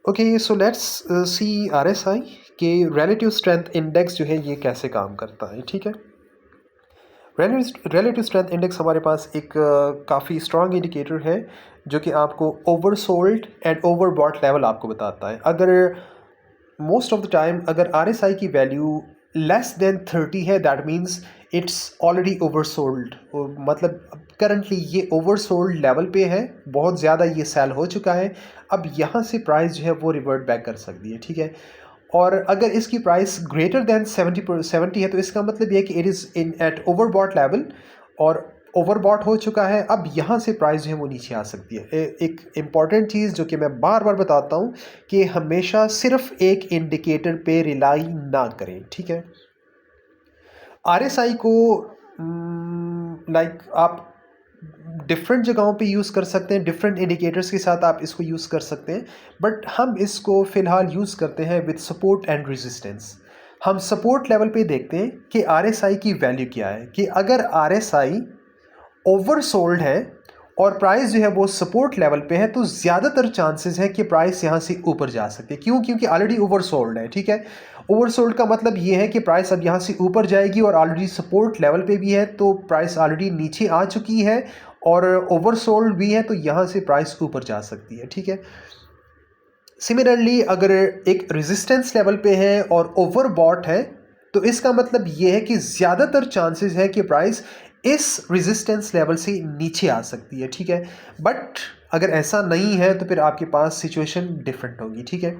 Okay, so let's see RSI के relative strength index जो है ये कैसे काम करता है। ठीक है, रिलेटिव स्ट्रेंथ इंडेक्स हमारे पास एक काफ़ी स्ट्रॉन्ग इंडिकेटर है जो कि आपको ओवरसोल्ड एंड ओवरबॉट लेवल आपको बताता है। अगर मोस्ट ऑफ द टाइम अगर आरएसआई की वैल्यू लेस देन 30 है, that means it's already oversold. मतलब करंटली ये ओवरसोल्ड लेवल पे है, बहुत ज़्यादा ये सेल हो चुका है। अब यहाँ से प्राइस जो है वो रिवर्ट बैक कर सकती है। ठीक है, और अगर इसकी प्राइस ग्रेटर देन 70 है तो इसका मतलब ये है कि it is in at overbought level और ओवरबॉट हो चुका है। अब यहाँ से प्राइस जो है वो नीचे आ सकती है। एक इम्पॉर्टेंट चीज़ जो कि मैं बार बार बताता हूँ कि हमेशा सिर्फ एक इंडिकेटर पे रिलाई ना करें। ठीक है, आरएसआई को लाइक आप डिफरेंट जगहों पे यूज़ कर सकते हैं, डिफरेंट इंडिकेटर्स के साथ आप इसको यूज़ कर सकते हैं, बट हम इसको फ़िलहाल यूज़ करते हैं विद सपोर्ट एंड रेजिस्टेंस। हम सपोर्ट लेवल पे देखते हैं कि आरएसआई की वैल्यू क्या है, कि अगर आरएसआई ओवरसोल्ड है और प्राइस जो है वो सपोर्ट लेवल पे है तो ज़्यादातर चांसेस है कि प्राइस यहाँ से ऊपर जा सकती है। क्यों? क्योंकि ऑलरेडी ओवरसोल्ड है। ठीक है, ओवरसोल्ड का मतलब ये है कि प्राइस अब यहाँ से ऊपर जाएगी और ऑलरेडी सपोर्ट लेवल पे भी है, तो प्राइस ऑलरेडी नीचे आ चुकी है और ओवरसोल्ड भी है, तो यहाँ से प्राइस ऊपर जा सकती है। ठीक है, सिमिलरली अगर एक रेजिस्टेंस लेवल पे है और ओवरबॉट है तो इसका मतलब ये है कि ज़्यादातर चांसेस है कि प्राइस इस रेजिस्टेंस लेवल से नीचे आ सकती है। ठीक है, बट अगर ऐसा नहीं है तो फिर आपके पास सिचुएशन डिफरेंट होगी। ठीक है,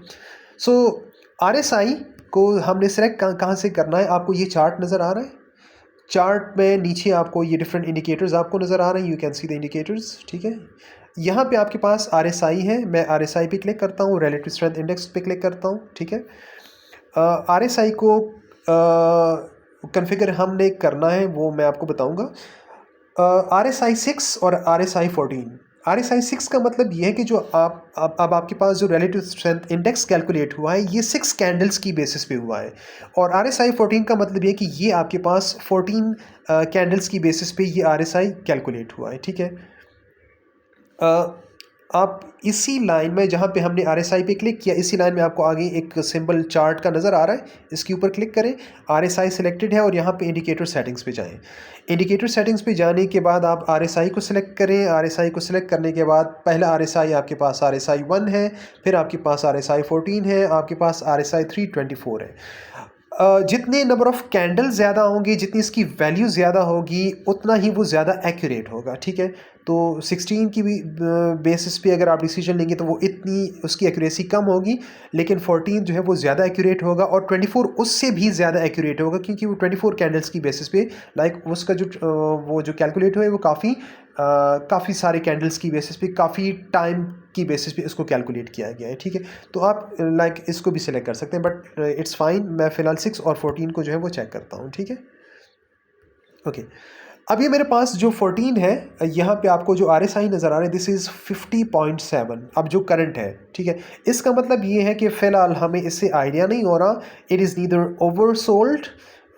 सो आरएसआई को हमने सेलेक्ट कहाँ से करना है। आपको ये चार्ट नज़र आ रहा है, चार्ट में नीचे आपको ये डिफरेंट इंडिकेटर्स आपको नज़र आ रहे हैं, you can see the indicators. ठीक है, यहाँ पे आपके पास आरएसआई है, मैं आरएसआई पे क्लिक करता हूँ, रिलेटिव स्ट्रेंथ इंडेक्स पे क्लिक करता हूँ। ठीक है, आरएसआई को कॉन्फ़िगर हमने करना है वो मैं आपको बताऊँगा। RSI 6 और RSI 14। RSI 6 का मतलब ये है कि जो आप अब आपके पास जो रिलेटिव स्ट्रेंथ इंडेक्स कैलकुलेट हुआ है ये 6 कैंडल्स की बेसिस पे हुआ है, और RSI 14 का मतलब ये है कि ये आपके पास 14 कैंडल्स की बेसिस पे ये RSI कैलकुलेट हुआ है। ठीक है, आप इसी लाइन में जहाँ पे हमने RSI पे क्लिक किया, इसी लाइन में आपको आगे एक सिंबल चार्ट का नज़र आ रहा है, इसके ऊपर क्लिक करें। RSI सिलेक्टेड है और यहाँ पे इंडिकेटर सेटिंग्स पे जाएं। इंडिकेटर सेटिंग्स पे जाने के बाद आप RSI को सिलेक्ट करें। RSI को सिलेक्ट करने के बाद पहला RSI आपके पास RSI 1 है, फिर आपके पास RSI 14 है, आपके पास RSI 324 है। जितने नंबर ऑफ़ कैंडल ज़्यादा होंगी, जितनी इसकी वैल्यू ज़्यादा होगी, उतना ही वो ज़्यादा एक्यूरेट होगा। ठीक है, तो 16 की भी बेसिस पे अगर आप डिसीजन लेंगे तो वो इतनी उसकी एक्यूरेसी कम होगी, लेकिन 14 जो है वो ज़्यादा एक्यूरेट होगा, और 24 उससे भी ज़्यादा एक्यूरेट होगा, क्योंकि वो 24 कैंडल्स की बेसिस पे लाइक उसका जो वो जो कैलकुलेट हुआ है वो काफ़ी सारे कैंडल्स की बेसिस पे, काफ़ी टाइम की बेसिस पे इसको कैलकुलेट किया गया है। ठीक है, तो आप लाइक इसको भी सिलेक्ट कर सकते हैं, बट इट्स फाइन। मैं फ़िलहाल 6 और 14 को जो है वो चेक करता हूँ। ठीक है, ओके। अब ये मेरे पास जो 14 है, यहाँ पे आपको जो RSI नज़र आ रहा है, दिस इज़ 50.7 अब जो करंट है। ठीक है, इसका मतलब ये है कि फ़िलहाल हमें इससे आइडिया नहीं हो रहा, it is neither oversold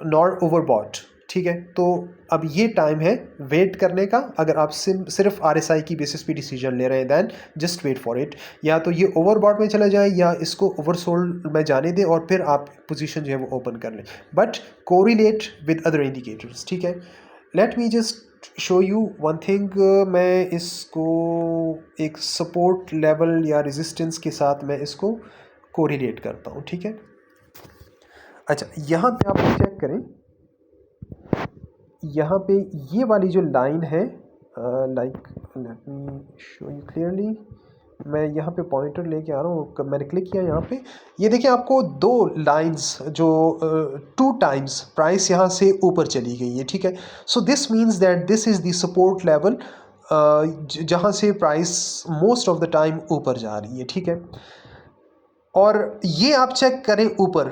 nor overbought. ठीक है, तो अब ये टाइम है वेट करने का। अगर आप सिर्फ RSI की बेसिस पे डिसीजन ले रहे हैं, then just wait for it. या तो ये ओवरबॉट में चला जाए या इसको ओवरसोल्ड में जाने दें और फिर आप पोजीशन जो है वो ओपन कर लें, but correlate with other indicators. ठीक है, let me just show you one thing. मैं इसको एक सपोर्ट लेवल या रेजिस्टेंस के साथ मैं इसको कोरिलेट करता हूँ। ठीक है, अच्छा, यहाँ पे आप चेक करें, यहाँ पे ये वाली जो लाइन है, like let me show you clearly. मैं यहाँ पे पॉइंटर लेके आ रहा हूँ, मैंने क्लिक किया यहाँ पे, ये देखिए आपको दो लाइंस जो 2 टाइम्स प्राइस यहाँ से ऊपर चली गई है। ठीक है, so this means that this is the support level जहाँ से price most of the time ऊपर जा रही है। ठीक है, और ये आप चेक करें ऊपर,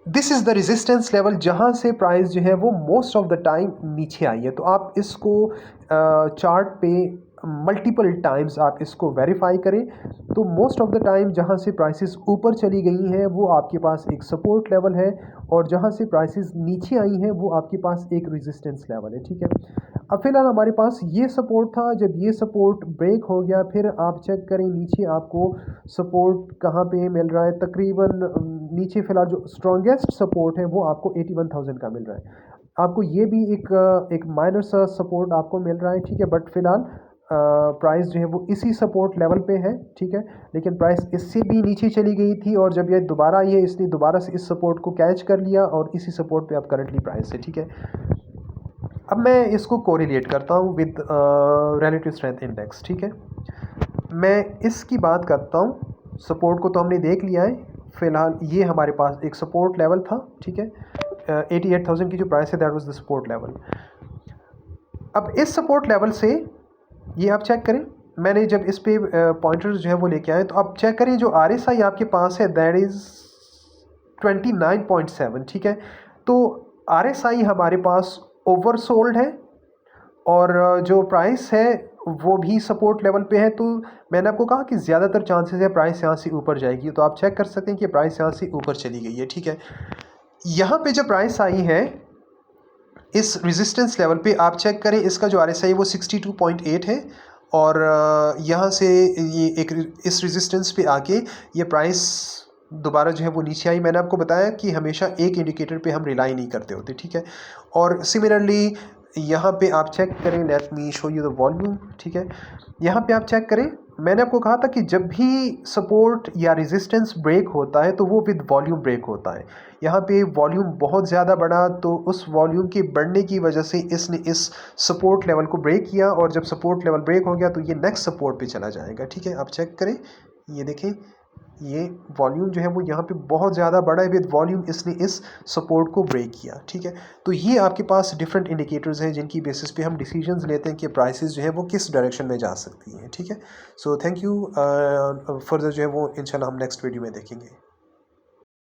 this is the resistance level जहाँ से प्राइस जो है वो मोस्ट ऑफ द टाइम नीचे आई है। तो आप इसको चार्ट पे मल्टीपल टाइम्स आप इसको वेरीफाई करें तो मोस्ट ऑफ द टाइम जहाँ से प्राइसेस ऊपर चली गई हैं वो आपके पास एक सपोर्ट लेवल है, और जहाँ से प्राइसेस नीचे आई हैं वो आपके पास एक रेजिस्टेंस लेवल है। ठीक है, अब फिलहाल हमारे पास ये सपोर्ट था, जब ये सपोर्ट ब्रेक हो गया फिर आप चेक करें नीचे आपको सपोर्ट कहाँ पे मिल रहा है। तकरीबन नीचे फिलहाल जो स्ट्रॉन्गेस्ट सपोर्ट है वो आपको 81,000 का मिल रहा है। आपको ये भी एक माइनर सा सपोर्ट आपको मिल रहा है। ठीक है, बट फिलहाल प्राइस जो है वो इसी सपोर्ट लेवल पे है। ठीक है, लेकिन प्राइस इससे भी नीचे चली गई थी और जब ये दोबारा आई है इसने दोबारा से इस सपोर्ट को कैच कर लिया और इसी सपोर्ट पे अब करंटली प्राइस है। ठीक है, अब मैं इसको कोरिलेट करता हूँ विद रिलेटिव स्ट्रेंथ इंडेक्स। ठीक है, मैं इसकी बात करता हूँ। सपोर्ट को तो हमने देख लिया है, फ़िलहाल ये हमारे पास एक सपोर्ट लेवल था। ठीक है, 88,000 की जो प्राइस है that was the support level. अब इस सपोर्ट लेवल से ये आप चेक करें, मैंने जब इस पे पॉइंटर्स जो है वो लेके आए तो आप चेक करें जो RSI आपके पास है दैट इज़ 29.7। ठीक है, तो RSI हमारे पास ओवरसोल्ड है और जो प्राइस है वो भी सपोर्ट लेवल पे है। तो मैंने आपको कहा कि ज़्यादातर चांसेस है प्राइस यहाँ से ऊपर जाएगी, तो आप चेक कर सकते हैं कि प्राइस यहाँ से ऊपर चली गई है। ठीक है, यहाँ पे जब प्राइस आई है इस रेजिस्टेंस लेवल पे आप चेक करें, इसका जो RSI है वो 62.8 है और यहाँ से ये एक इस रेजिस्टेंस पे आके ये प्राइस दोबारा जो है वो नीचे आई। मैंने आपको बताया कि हमेशा एक इंडिकेटर पे हम रिलाई नहीं करते होते। ठीक है, और सिमिलरली यहाँ पे आप चेक करें, let me show you the volume. ठीक है, यहाँ पे आप चेक करें, मैंने आपको कहा था कि जब भी सपोर्ट या रेजिस्टेंस ब्रेक होता है तो वो विद वॉल्यूम ब्रेक होता है। यहाँ पे वॉल्यूम बहुत ज़्यादा बढ़ा तो उस वॉल्यूम के बढ़ने की वजह से इसने इस सपोर्ट लेवल को ब्रेक किया और जब सपोर्ट लेवल ब्रेक हो गया तो ये नेक्स्ट सपोर्ट पे चला जाएगा। ठीक है, आप चेक करें, ये देखें, ये वॉल्यूम जो है वो यहाँ पे बहुत ज़्यादा बड़ा है, विद वॉल्यूम इसने इस सपोर्ट को ब्रेक किया। ठीक है, तो ये आपके पास डिफरेंट इंडिकेटर्स हैं जिनकी बेसिस पे हम डिसीजंस लेते हैं कि प्राइसेस जो है वो किस डायरेक्शन में जा सकती हैं। ठीक है, सो थैंक यू। फर्दर जो है वो इंशाल्लाह हम नेक्स्ट वीडियो में देखेंगे।